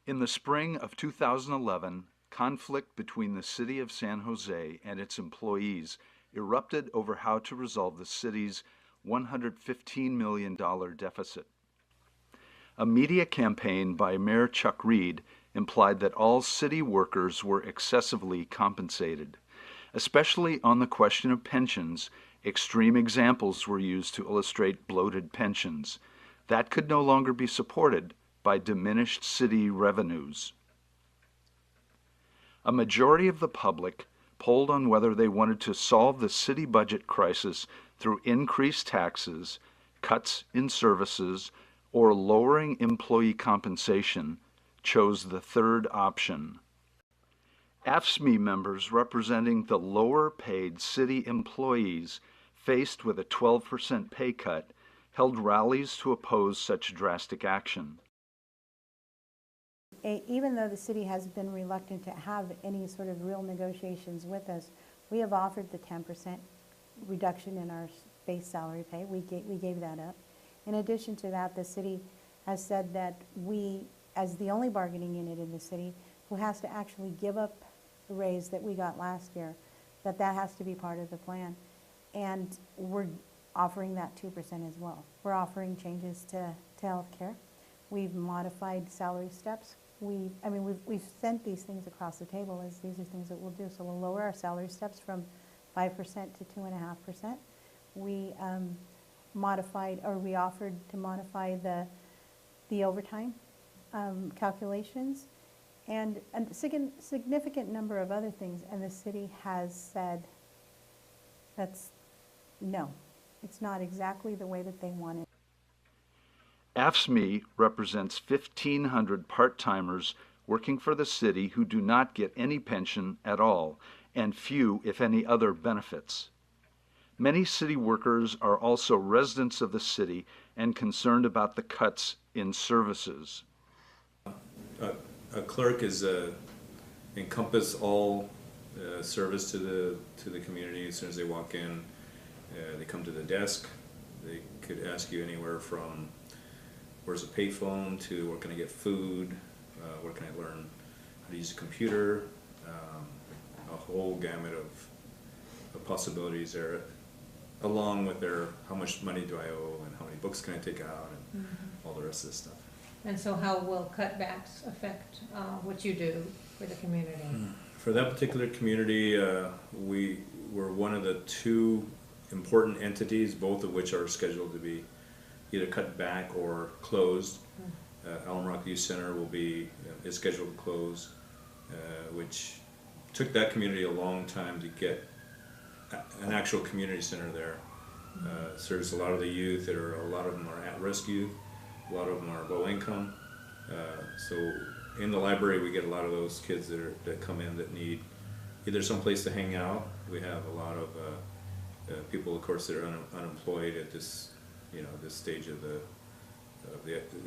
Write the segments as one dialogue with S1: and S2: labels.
S1: In the spring of 2011, conflict between the city of San Jose and its employees erupted over how to resolve the city's $115 million deficit. A media campaign by Mayor Chuck Reed implied that all city workers were excessively compensated. Especially on the question of pensions, extreme examples were used to illustrate bloated pensions. That could no longer be supported by diminished city revenues. A majority of the public polled on whether they wanted to solve the city budget crisis through increased taxes, cuts in services, or lowering employee compensation chose the third option. AFSCME members representing the lower-paid city employees faced with a 12% pay cut held rallies to oppose such drastic action.
S2: Even though the city has been reluctant to have any sort of real negotiations with us, we have offered the 10% reduction in our base salary pay. We gave that up. In addition to that, the city has said that we, as the only bargaining unit in the city, who has to actually give up the raise that we got last year, that has to be part of the plan. And we're offering that 2% as well. We're offering changes to health care. We've modified salary steps. We've sent these things across the table as these are things that we'll do. So we'll lower our salary steps from 5% to 2.5%. We we offered to modify the overtime calculations and a significant number of other things. And the city has said no, it's not exactly the way that they want it.
S1: AFSCME represents 1,500 part-timers working for the city who do not get any pension at all, and few, if any, other benefits. Many city workers are also residents of the city and concerned about the cuts in services.
S3: A clerk is encompass all service to the community. As soon as they walk in, they come to the desk. They could ask you anywhere from where's a payphone to where can I get food, where can I learn how to use a computer, a whole gamut of possibilities there, along with how much money do I owe and how many books can I take out and all the rest of this stuff.
S4: And so how will cutbacks affect what you do for the community?
S3: For that particular community, we were one of the two important entities, both of which are scheduled to be either cut back or closed. Alum Rock Youth Center is scheduled to close, which took that community a long time to get an actual community center there. Serves a lot of the youth. A lot of them are at-risk youth. A lot of them are low income. So in the library we get a lot of those kids that come in that need either some place to hang out. We have a lot of people, of course, that are unemployed at this this stage of the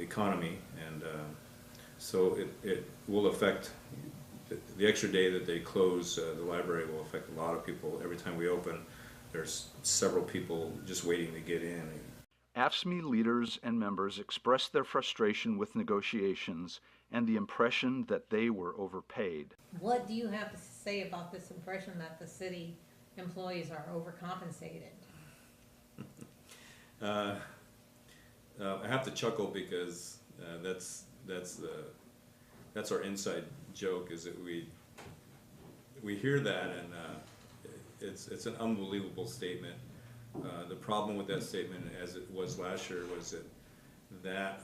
S3: economy, and so it will affect the extra day that they close the library will affect a lot of people. Every time we open, there's several people just waiting to get in.
S1: AFSCME leaders and members expressed their frustration with negotiations and the impression that they were overpaid.
S4: What do you have to say about this impression that the city employees are overcompensated?
S3: I have to chuckle because that's our inside joke, is that we hear that, and it's an unbelievable statement. The problem with that statement, as it was last year, was that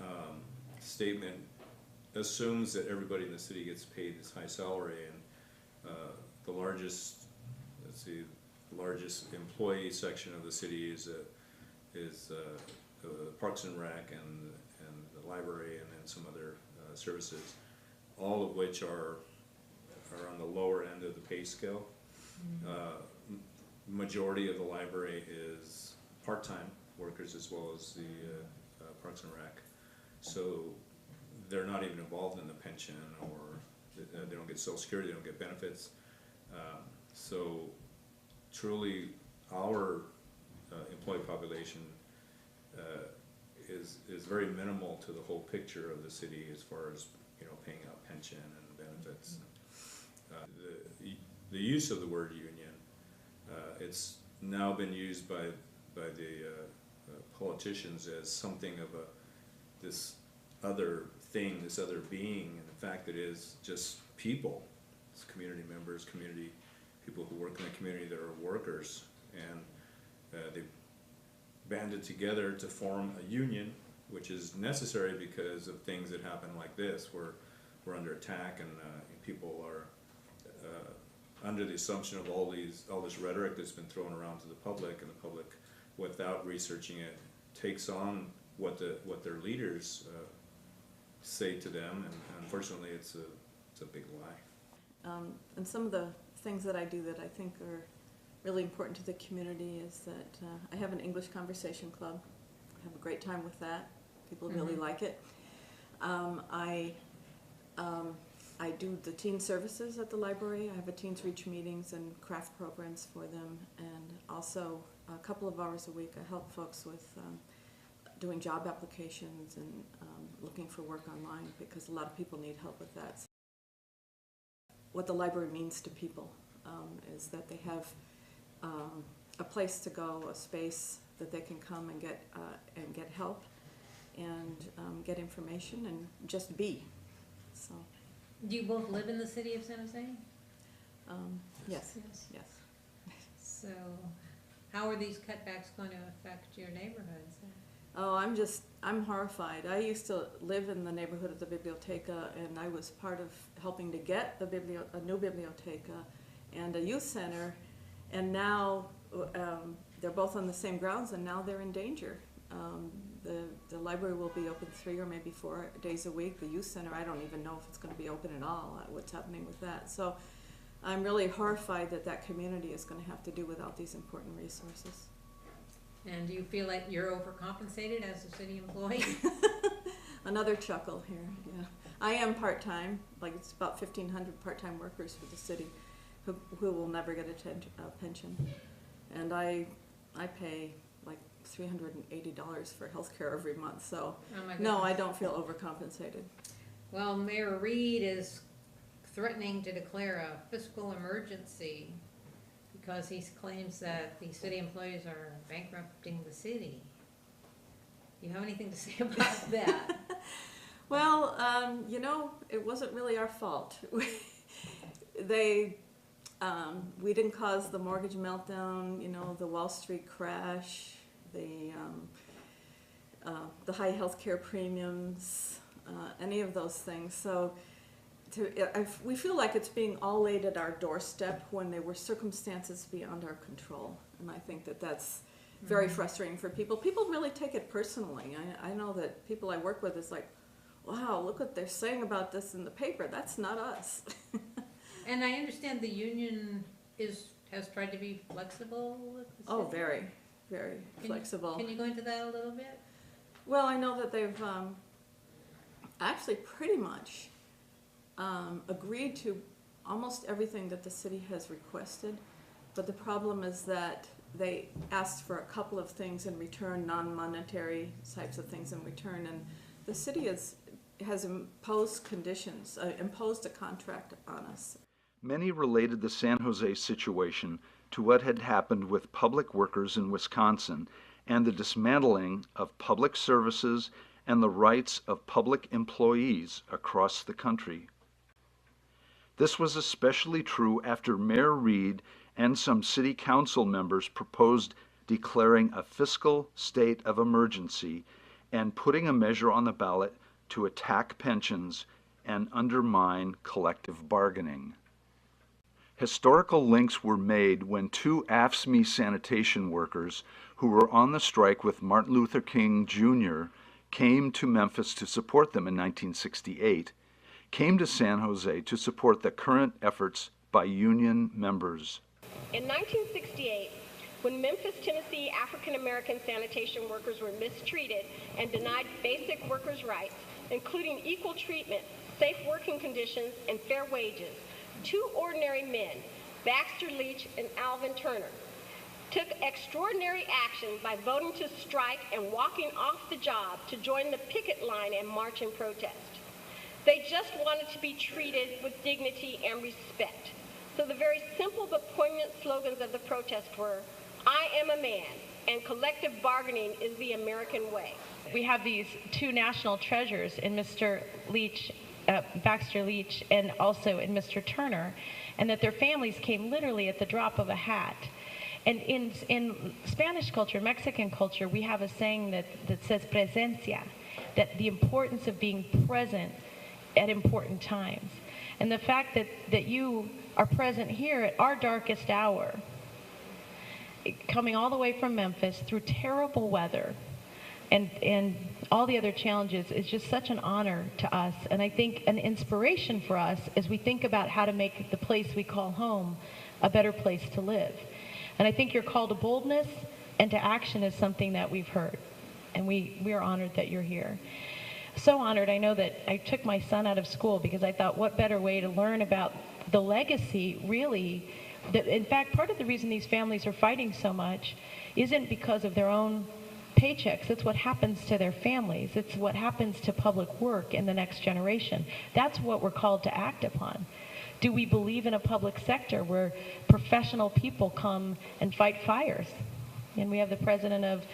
S3: statement assumes that everybody in the city gets paid this high salary, and the largest employee section of the city is the Parks and Rec and the library and then some other services, all of which are on the lower end of the pay scale. Majority of the library is part-time workers as well as the Parks and Rec, so they're not even involved in the pension, or they don't get Social Security, they don't get benefits. So truly our employee population is very minimal to the whole picture of the city as far as, you know, paying out pension and benefits. The use of the word union, it's now been used by the politicians as something of this other thing, this other being, and in fact it is just people. It's community members, people who work in the community that are workers, and they banded together to form a union, which is necessary because of things that happen like this, where we're under attack and people are under the assumption of all this rhetoric that's been thrown around to the public, and the public, without researching it, takes on what their leaders say to them, and unfortunately it's a big lie.
S5: And some of the things that I do that I think are really important to the community is that I have an English conversation club. I have a great time with that. People really like it. I do the teen services at the library. I have a Teens Reach meetings and craft programs for them, and also a couple of hours a week I help folks with doing job applications and looking for work online, because a lot of people need help with that. What the library means to people is that they have a place to go, a space that they can come and get help and get information and just be. So.
S4: Do you both live in the city of San Jose?
S5: Yes.
S4: Yes. So, how are these cutbacks going to affect your neighborhoods?
S5: Oh, I'm horrified. I used to live in the neighborhood of the Biblioteca, and I was part of helping to get a new Biblioteca and a youth center, and now they're both on the same grounds, and now they're in danger. The library will be open 3 or maybe 4 days a week. The youth center, I don't even know if it's going to be open at all, what's happening with that. So I'm really horrified that that community is going to have to do without these important resources.
S4: And do you feel like you're overcompensated as a city employee?
S5: Another chuckle here, yeah. I am part-time, like it's about 1,500 part-time workers for the city who will never get a pension. And I pay like $380 for health care every month, so no, I don't feel overcompensated.
S4: Well, Mayor Reed is threatening to declare a fiscal emergency because he claims that the city employees are bankrupting the city. Do you have anything to say about that?
S5: Well, you know, it wasn't really our fault. We didn't cause the mortgage meltdown, you know, the Wall Street crash, the high health care premiums, any of those things. So we feel like it's being all laid at our doorstep when there were circumstances beyond our control. And I think that that's very frustrating for people. People really take it personally. I know that people I work with is like, wow, look what they're saying about this in the paper. That's not us.
S4: And I understand the union has tried to be flexible with the city.
S5: Oh, very, very flexible.
S4: Can you go into that a little bit?
S5: Well, I know that they've actually pretty much agreed to almost everything that the city has requested, but the problem is that they asked for a couple of things in return, non-monetary types of things in return, and the city has imposed conditions, imposed a contract on us.
S1: Many related the San Jose situation to what had happened with public workers in Wisconsin and the dismantling of public services and the rights of public employees across the country. This was especially true after Mayor Reed and some city council members proposed declaring a fiscal state of emergency and putting a measure on the ballot to attack pensions and undermine collective bargaining. Historical links were made when 2 AFSCME sanitation workers who were on the strike with Martin Luther King Jr. came to Memphis to support them in 1968, came to San Jose to support the current efforts by union members.
S6: In 1968, when Memphis, Tennessee African American sanitation workers were mistreated and denied basic workers' rights, including equal treatment, safe working conditions, and fair wages, 2 ordinary men Baxter Leach, and Alvin Turner, took extraordinary action by voting to strike and walking off the job to join the picket line and march in protest. They just wanted to be treated with dignity and respect. So the very simple but poignant slogans of the protest were, "I am a man, and collective bargaining is the American way."
S7: We have these two national treasures in Mr. Leach, Baxter Leach, and also in Mr. Turner, and that their families came literally at the drop of a hat. And in Spanish culture, Mexican culture, we have a saying that says presencia, that the importance of being present at important times. And the fact that you are present here at our darkest hour, coming all the way from Memphis through terrible weather and all the other challenges, is just such an honor to us. And I think an inspiration for us as we think about how to make the place we call home a better place to live. And I think your call to boldness and to action is something that we've heard. And we are honored that you're here. So honored, I know that I took my son out of school because I thought, what better way to learn about the legacy, really, that in fact, part of the reason these families are fighting so much isn't because of their own paychecks. It's what happens to their families. It's what happens to public work in the next generation. That's what we're called to act upon. Do we believe in a public sector where professional people come and fight fires? And we have the president of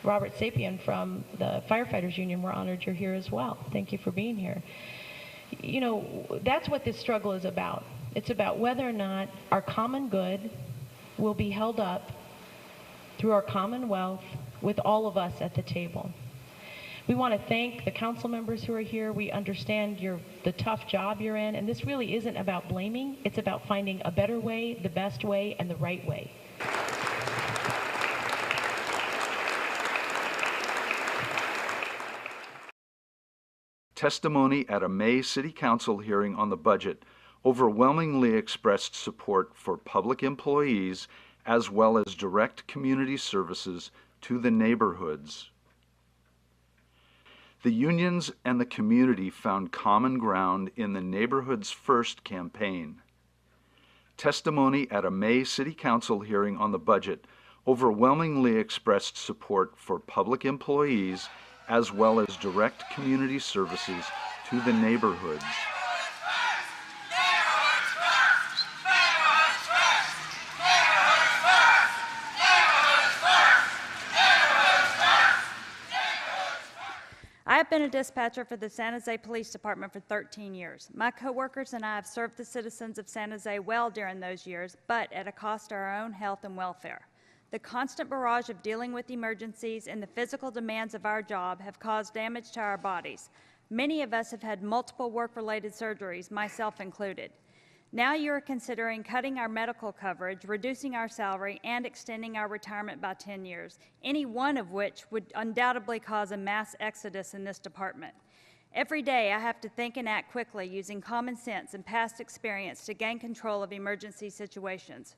S7: Robert Sapien from the Firefighters Union. We're honored you're here as well. Thank you for being here. You know, that's what this struggle is about. It's about whether or not our common good will be held up through our commonwealth with all of us at the table. We want to thank the council members who are here. We understand the tough job you're in, and this really isn't about blaming. It's about finding a better way, the best way, and the right way.
S1: Testimony at a May City Council hearing on the budget overwhelmingly expressed support for public employees as well as direct community services to the neighborhoods. The unions and the community found common ground in the Neighborhoods First campaign. Testimony at a May City Council hearing on the budget overwhelmingly expressed support for public employees as well as direct community services to the neighborhoods.
S8: I have been a dispatcher for the San Jose Police Department for 13 years. My coworkers and I have served the citizens of San Jose well during those years, but at a cost to our own health and welfare. The constant barrage of dealing with emergencies and the physical demands of our job have caused damage to our bodies. Many of us have had multiple work-related surgeries, myself included. Now you are considering cutting our medical coverage, reducing our salary, and extending our retirement by 10 years, any one of which would undoubtedly cause a mass exodus in this department. Every day I have to think and act quickly using common sense and past experience to gain control of emergency situations.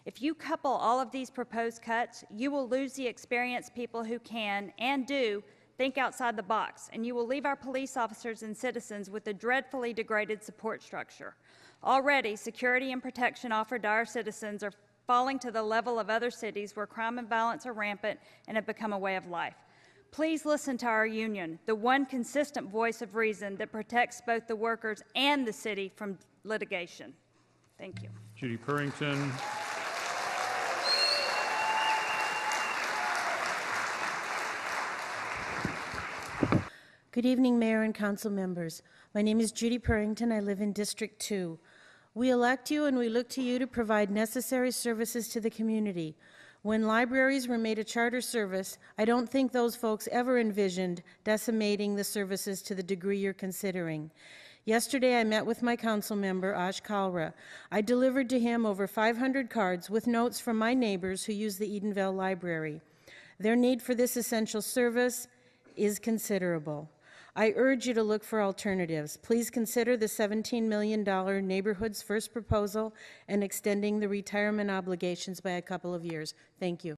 S8: If you couple all of these proposed cuts, you will lose the experienced people who can and do think outside the box, and you will leave our police officers and citizens with a dreadfully degraded support structure. Already, security and protection offered to our citizens are falling to the level of other cities where crime and violence are rampant and have become a way of life. Please listen to our union, the one consistent voice of reason that protects both the workers and the city from litigation. Thank you.
S9: Judy Purrington.
S10: Good evening, Mayor and Council members. My name is Judy Purrington. I live in District 2. We elect you and we look to you to provide necessary services to the community. When libraries were made a charter service, I don't think those folks ever envisioned decimating the services to the degree you're considering. Yesterday, I met with my council member, Ash Kalra. I delivered to him over 500 cards with notes from my neighbors who use the Edenville Library. Their need for this essential service is considerable. I urge you to look for alternatives. Please consider the $17 million Neighborhoods First proposal and extending the retirement obligations by a couple of years. Thank you.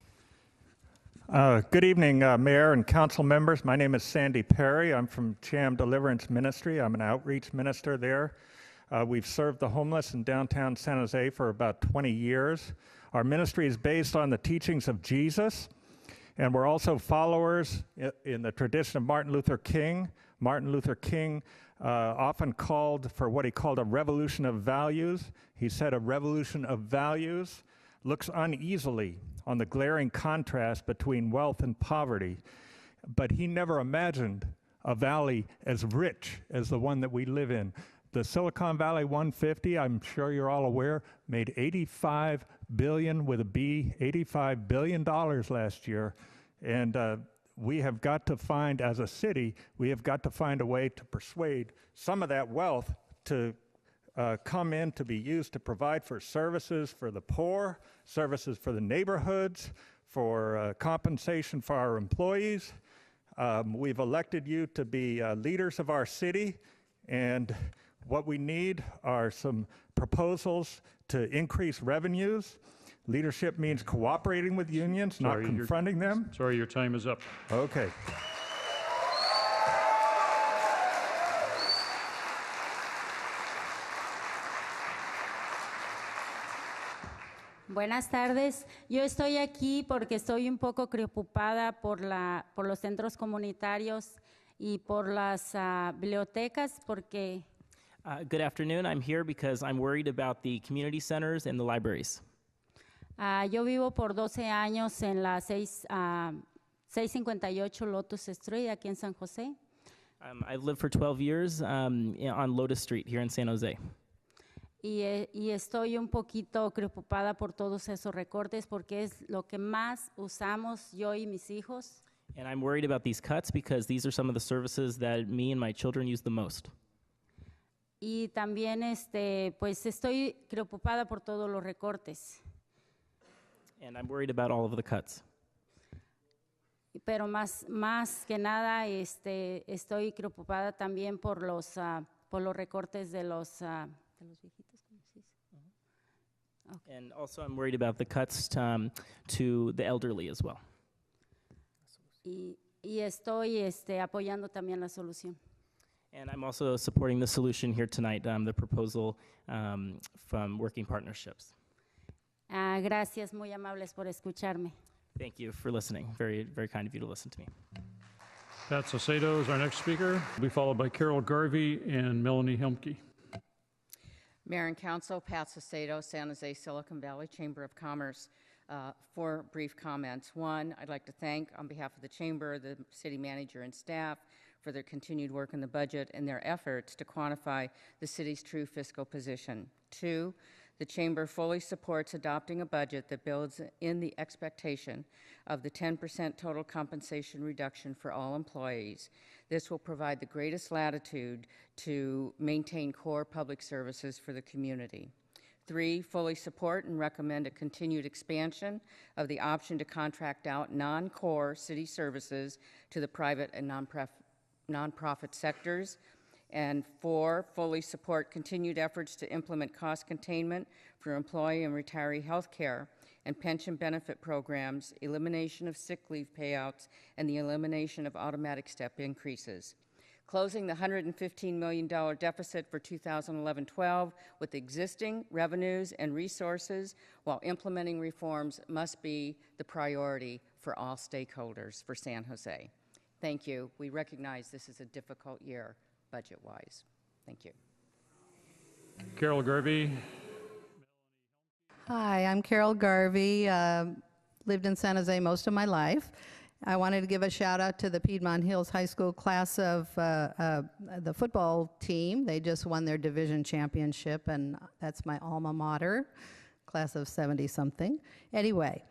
S11: Good evening, Mayor and Council members. My name is Sandy Perry. I'm from Cham Deliverance Ministry. I'm an outreach minister there. We've served the homeless in downtown San Jose for about 20 years. Our ministry is based on the teachings of Jesus, and we're also followers in the tradition of Martin Luther King. Martin Luther King often called for what he called a revolution of values. He said a revolution of values looks uneasily on the glaring contrast between wealth and poverty, but he never imagined a valley as rich as the one that we live in. The Silicon Valley 150, I'm sure you're all aware, made $85 billion with a B, $85 billion last year. And we have got to find, as a city, we have got to find a way to persuade some of that wealth to come in to be used to provide for services for the poor, services for the neighborhoods, for compensation for our employees. We've elected you to be leaders of our city, and what we need are some proposals to increase revenues. Leadership means cooperating with unions, not confronting them.
S9: Sorry, your time is up.
S11: Okay.
S12: Buenas tardes. Yo estoy aquí porque estoy un poco preocupada por los centros comunitarios y por las bibliotecas porque
S13: Good afternoon. I'm here because I'm worried about the community centers and the libraries.
S12: yo vivo por 12 años en la 658 Lotus Street aquí en San José.
S13: I've lived for 12 years on Lotus Street here in San Jose.
S12: Y estoy un poquito preocupada por todos esos recortes porque es lo que más usamos yo y mis hijos.
S13: And I'm worried about these cuts because these are some of the services that me and my children use the most.
S12: Y también pues estoy preocupada por todos los recortes.
S13: And I'm worried about all of the cuts.
S12: Pero más que nada estoy preocupada también por los recortes de los viejitos, ¿cómo se dice? Okay.
S13: And also I'm worried about the cuts to the elderly as well.
S12: Y estoy apoyando también la solución.
S13: And I'm also supporting the solution here tonight, the proposal from Working Partnerships.
S12: Gracias, muy amables por escucharme.
S13: Thank you for listening. Very, very kind of you to listen to me.
S9: Pat Saucedo is our next speaker. Will be followed by Carol Garvey and Melanie Helmke.
S14: Mayor and Council, Pat Saucedo, San Jose, Silicon Valley Chamber of Commerce. 4 brief comments. One, I'd like to thank, on behalf of the Chamber, the city manager and staff for their continued work in the budget and their efforts to quantify the city's true fiscal position. 2, the Chamber fully supports adopting a budget that builds in the expectation of the 10% total compensation reduction for all employees. This will provide the greatest latitude to maintain core public services for the community. 3, fully support and recommend a continued expansion of the option to contract out non-core city services to the private and nonprofit sectors. And 4, fully support continued efforts to implement cost containment for employee and retiree health care and pension benefit programs, elimination of sick leave payouts, and the elimination of automatic step increases. Closing the $115 million deficit for 2011-12 with existing revenues and resources while implementing reforms must be the priority for all stakeholders for San Jose. Thank you. We recognize this is a difficult year budget-wise. Thank you.
S9: Carol Garvey.
S15: Hi, I'm Carol Garvey. Lived in San Jose most of my life. I wanted to give a shout out to the Piedmont Hills High School class of the football team. They just won their division championship, and that's my alma mater, class of 70-something. Anyway,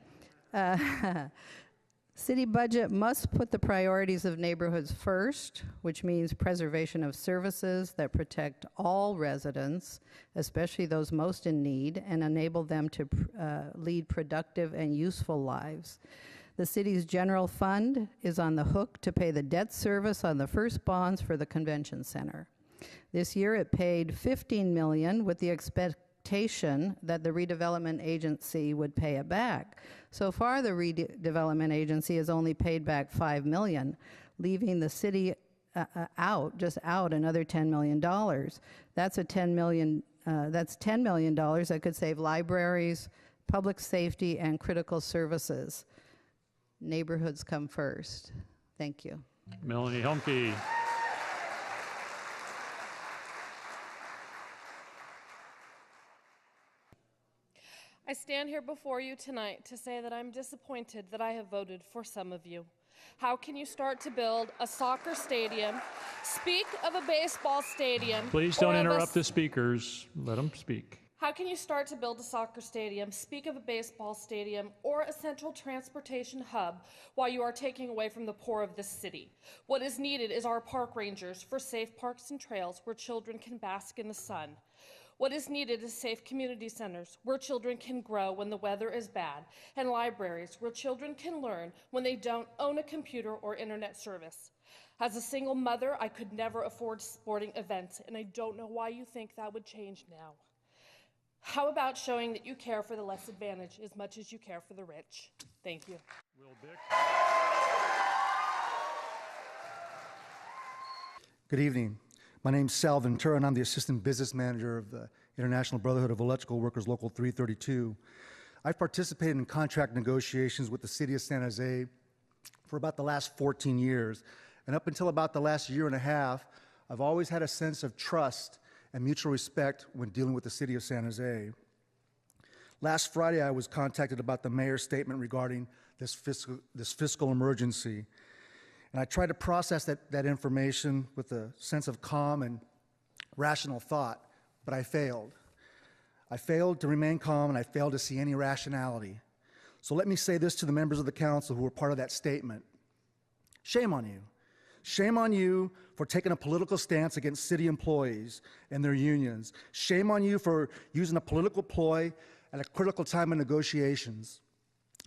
S15: city budget must put the priorities of neighborhoods first, which means preservation of services that protect all residents, especially those most in need, and enable them to lead productive and useful lives. The city's general fund is on the hook to pay the debt service on the first bonds for the convention center. This year it paid $15 million with the expectation that the redevelopment agency would pay it back. So far, the redevelopment agency has only paid back $5 million, leaving the city out another $10 million. That's $10 million that could save libraries, public safety, and critical services. Neighborhoods come first. Thank you.
S9: Melanie Helmke.
S16: I stand here before you tonight to say that I'm disappointed that I have voted for some of you. How can you start to build a soccer stadium, speak of a baseball stadium?
S9: Please don't interrupt the speakers. Let them speak.
S16: How can you start to build a soccer stadium, speak of a baseball stadium, or a central transportation hub while you are taking away from the poor of this city? What is needed is our park rangers for safe parks and trails where children can bask in the sun. What is needed is safe community centers where children can grow when the weather is bad, and libraries where children can learn when they don't own a computer or internet service. As a single mother, I could never afford sporting events, and I don't know why you think that would change now. How about showing that you care for the less advantaged as much as you care for the rich? Thank you.
S17: Good evening. My name's Sal Ventura, and I'm the Assistant Business Manager of the International Brotherhood of Electrical Workers Local 332. I've participated in contract negotiations with the City of San Jose for about the last 14 years. And up until about the last year and a half, I've always had a sense of trust and mutual respect when dealing with the City of San Jose. Last Friday, I was contacted about the mayor's statement regarding this fiscal emergency. And I tried to process that information with a sense of calm and rational thought, but I failed. I failed to remain calm, and I failed to see any rationality. So let me say this to the members of the council who were part of that statement. Shame on you. Shame on you for taking a political stance against city employees and their unions. Shame on you for using a political ploy at a critical time in negotiations.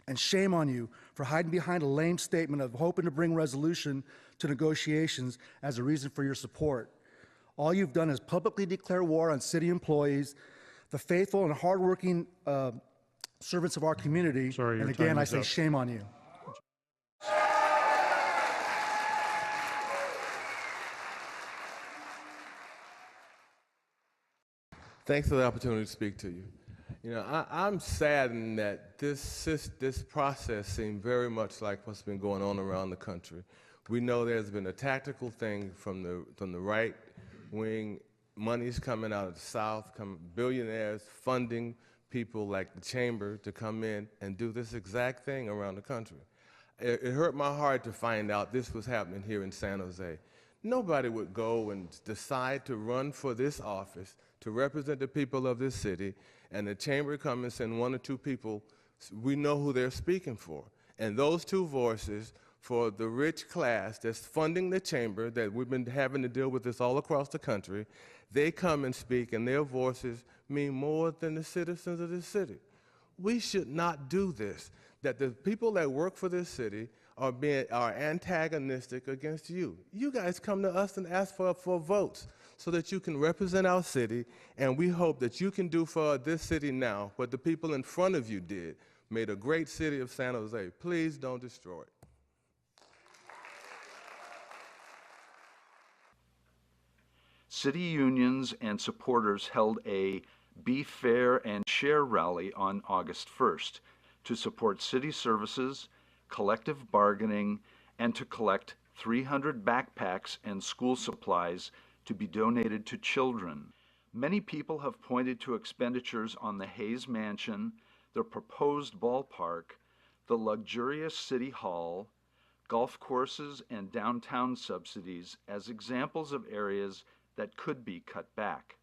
S17: And shame on you for hiding behind a lame statement of hoping to bring resolution to negotiations as a reason for your support. All you've done is publicly declare war on city employees, the faithful and hardworking servants of our community.
S9: Sorry,
S17: and again, I say shame on you.
S18: Thanks for the opportunity to speak to you. You know, I'm saddened that this process seemed very much like what's been going on around the country. We know there's been a tactical thing from the right wing, money's coming out of the South, billionaires funding people like the Chamber to come in and do this exact thing around the country. It hurt my heart to find out this was happening here in San Jose. Nobody would go and decide to run for this office to represent the people of this city, and the Chamber come and send one or two people. We know who they're speaking for. And those two voices for the rich class that's funding the Chamber, that we've been having to deal with this all across the country, they come and speak, and their voices mean more than the citizens of this city. We should not do this, that the people that work for this city are antagonistic against you. You guys come to us and ask for votes so that you can represent our city, and we hope that you can do for this city now what the people in front of you did, made a great city of San Jose. Please don't destroy it.
S1: City unions and supporters held a Be Fair and Share rally on August 1st to support city services, collective bargaining, and to collect 300 backpacks and school supplies to be donated to children. Many people have pointed to expenditures on the Hayes Mansion, the proposed ballpark, the luxurious City Hall, golf courses, and downtown subsidies as examples of areas that could be cut back.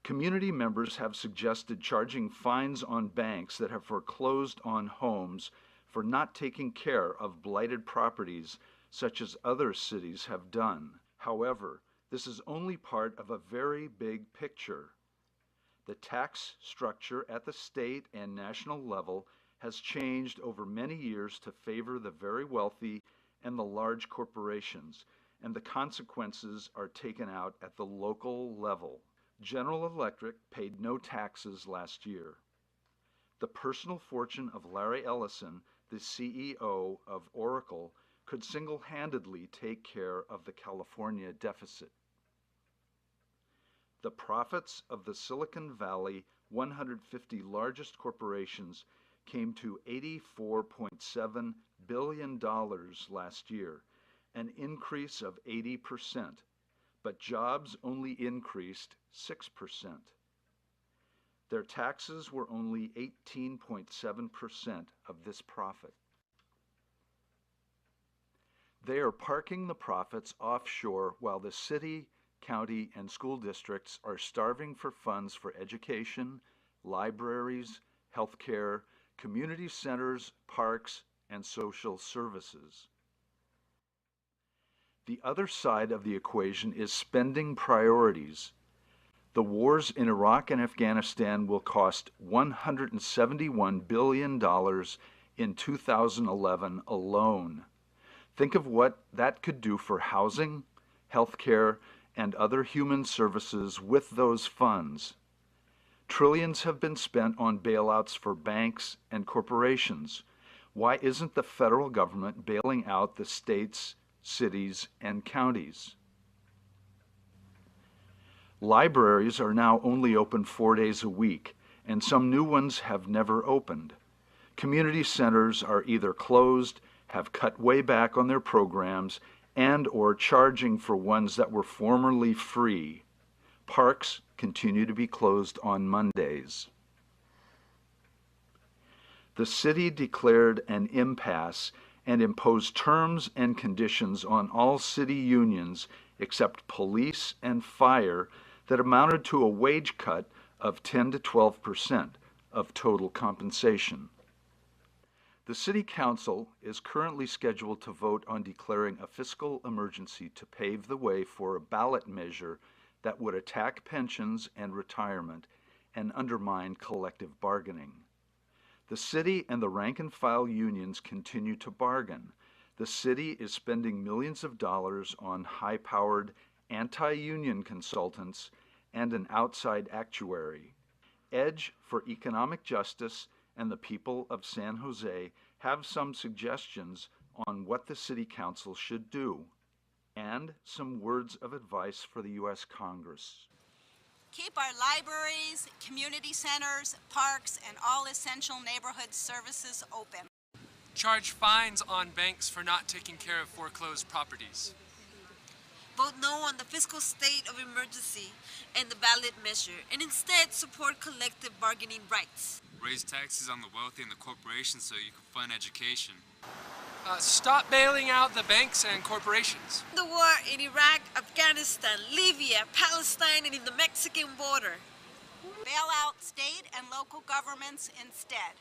S1: Community members have suggested charging fines on banks that have foreclosed on homes for not taking care of blighted properties such as other cities have done. However, this is only part of a very big picture. The tax structure at the state and national level has changed over many years to favor the very wealthy and the large corporations, and the consequences are taken out at the local level. General Electric paid no taxes last year. The personal fortune of Larry Ellison, the CEO of Oracle, could single-handedly take care of the California deficit. The profits of the Silicon Valley 150 largest corporations came to $84.7 billion last year, an increase of 80%, but jobs only increased 6%. Their taxes were only 18.7% of this profit. They are parking the profits offshore while the city, county, and school districts are starving for funds for education, libraries, healthcare, community centers, parks, and social services. The other side of the equation is spending priorities. The wars in Iraq and Afghanistan will cost $171 billion in 2011 alone. Think of what that could do for housing, healthcare, and other human services with those funds. Trillions have been spent on bailouts for banks and corporations. Why isn't the federal government bailing out the states, cities, and counties? Libraries are now only open 4 days a week, and some new ones have never opened. Community centers are either closed, have cut way back on their programs, and or charging for ones that were formerly free. Parks continue to be closed on Mondays. The city declared an impasse and imposed terms and conditions on all city unions except police and fire that amounted to a wage cut of 10 to 12% of total compensation. The City Council is currently scheduled to vote on declaring a fiscal emergency to pave the way for a ballot measure that would attack pensions and retirement and undermine collective bargaining. The city and the rank-and-file unions continue to bargain. The city is spending millions of dollars on high-powered anti-union consultants and an outside actuary. Edge for Economic Justice and the people of San Jose have some suggestions on what the City Council should do, and some words of advice for the U.S. Congress.
S19: Keep our libraries, community centers, parks, and all essential neighborhood services open.
S20: Charge fines on banks for not taking care of foreclosed properties.
S21: Vote no on the fiscal state of emergency and the ballot measure, and instead support collective bargaining rights.
S20: Raise taxes on the wealthy and the corporations so you can fund education. Stop bailing out the banks and corporations.
S21: The war in Iraq, Afghanistan, Libya, Palestine, and in the Mexican border.
S19: Bail out state and local governments instead.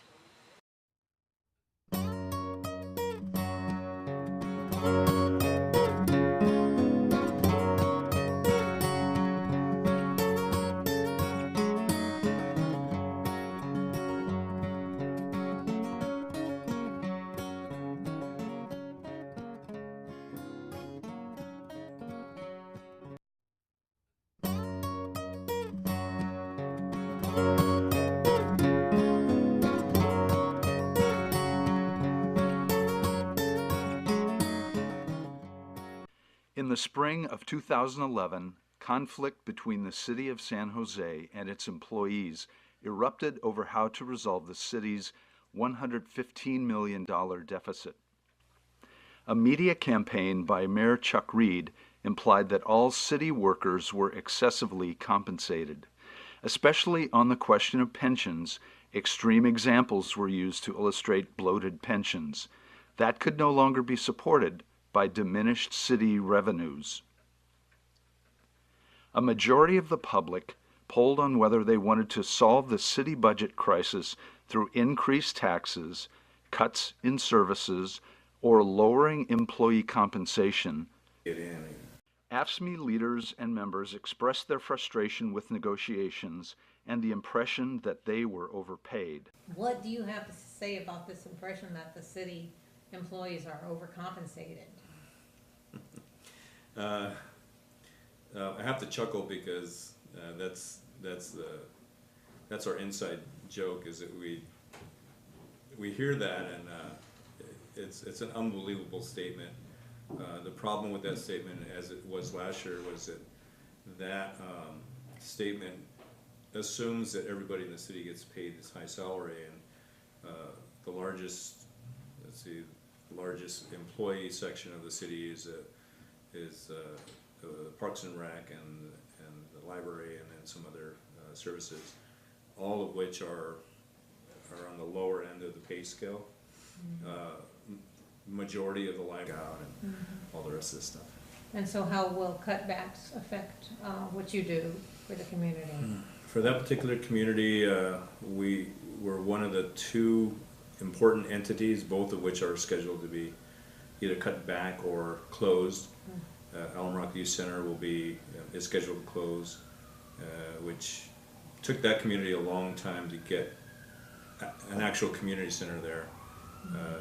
S1: In the spring of 2011, conflict between the city of San Jose and its employees erupted over how to resolve the city's $115 million deficit. A media campaign by Mayor Chuck Reed implied that all city workers were excessively compensated. Especially on the question of pensions, extreme examples were used to illustrate bloated pensions. That could no longer be supported by diminished city revenues. A majority of the public polled on whether they wanted to solve the city budget crisis through increased taxes, cuts in services, or lowering employee compensation. AFSCME leaders and members expressed their frustration with negotiations and the impression that they were overpaid.
S4: What do you have to say about this impression that the city employees are overcompensated?
S3: I have to chuckle because that's our inside joke, is that we hear that, and it's an unbelievable statement. The problem with that statement, as it was last year, was that statement assumes that everybody in the city gets paid this high salary, and the largest employee section of the city is Parks and Rec and the library and then some other services, all of which are on the lower end of the pay scale. Majority of the library and all the rest of this stuff.
S4: And so how will cutbacks affect what you do for the community?
S3: For that particular community, we were one of the two important entities, both of which are scheduled to be either cut back or closed. Alum Rock Youth Center is scheduled to close, which took that community a long time to get an actual community center there.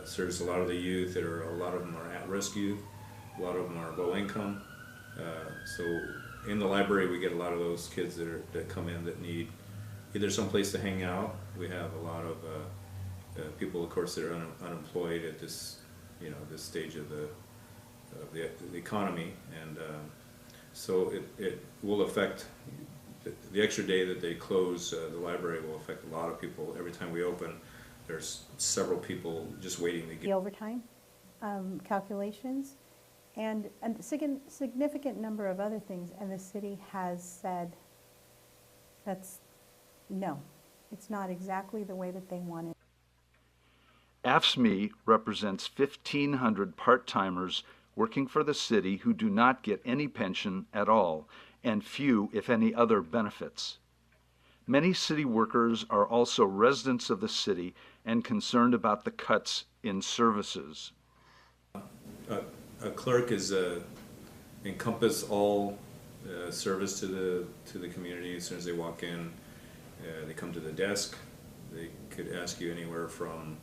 S3: Serves a lot of the youth. A lot of them are at-risk youth. A lot of them are low income. So in the library, we get a lot of those kids that come in that need either some place to hang out. We have a lot of people, of course, that are unemployed at this stage of the economy, and so it will affect the extra day that they close the library will affect a lot of people. Every time we open, there's several people just waiting to get
S2: the overtime calculations and a significant number of other things, and the city has said no, it's not exactly the way that they want it.
S1: AFSCME represents 1,500 part-timers working for the city who do not get any pension at all, and few, if any, other benefits. Many city workers are also residents of the city and concerned about the cuts in services.
S3: A clerk is encompass all service to the community. As soon as they walk in, they come to the desk. They could ask you anywhere from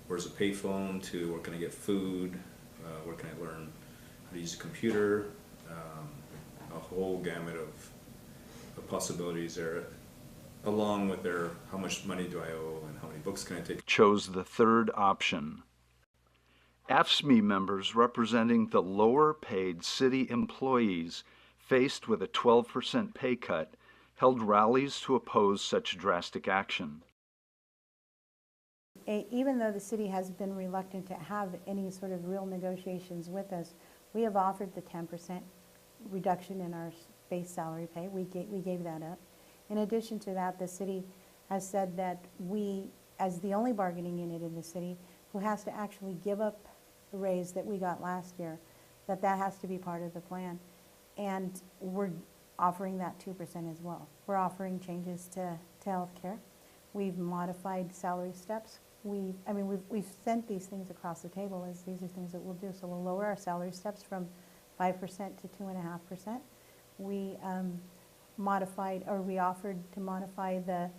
S3: where's a payphone to where can I get food, where can I learn how to use a computer, a whole gamut of possibilities there, along with how much money do I owe and how many books can I take.
S1: Chose the third option. AFSCME members representing the lower paid city employees faced with a 12% pay cut held rallies to oppose such drastic action.
S2: Even though the city has been reluctant to have any sort of real negotiations with us, we have offered the 10% reduction in our base salary pay. We gave that up. In addition to that, the city has said that we, as the only bargaining unit in the city, who has to actually give up the raise that we got last year, that has to be part of the plan. And we're offering that 2% as well. We're offering changes to health care. We've modified salary steps. We've sent these things across the table as these are things that we'll do. So we'll lower our salary steps from 5% to 2.5%. We offered to modify the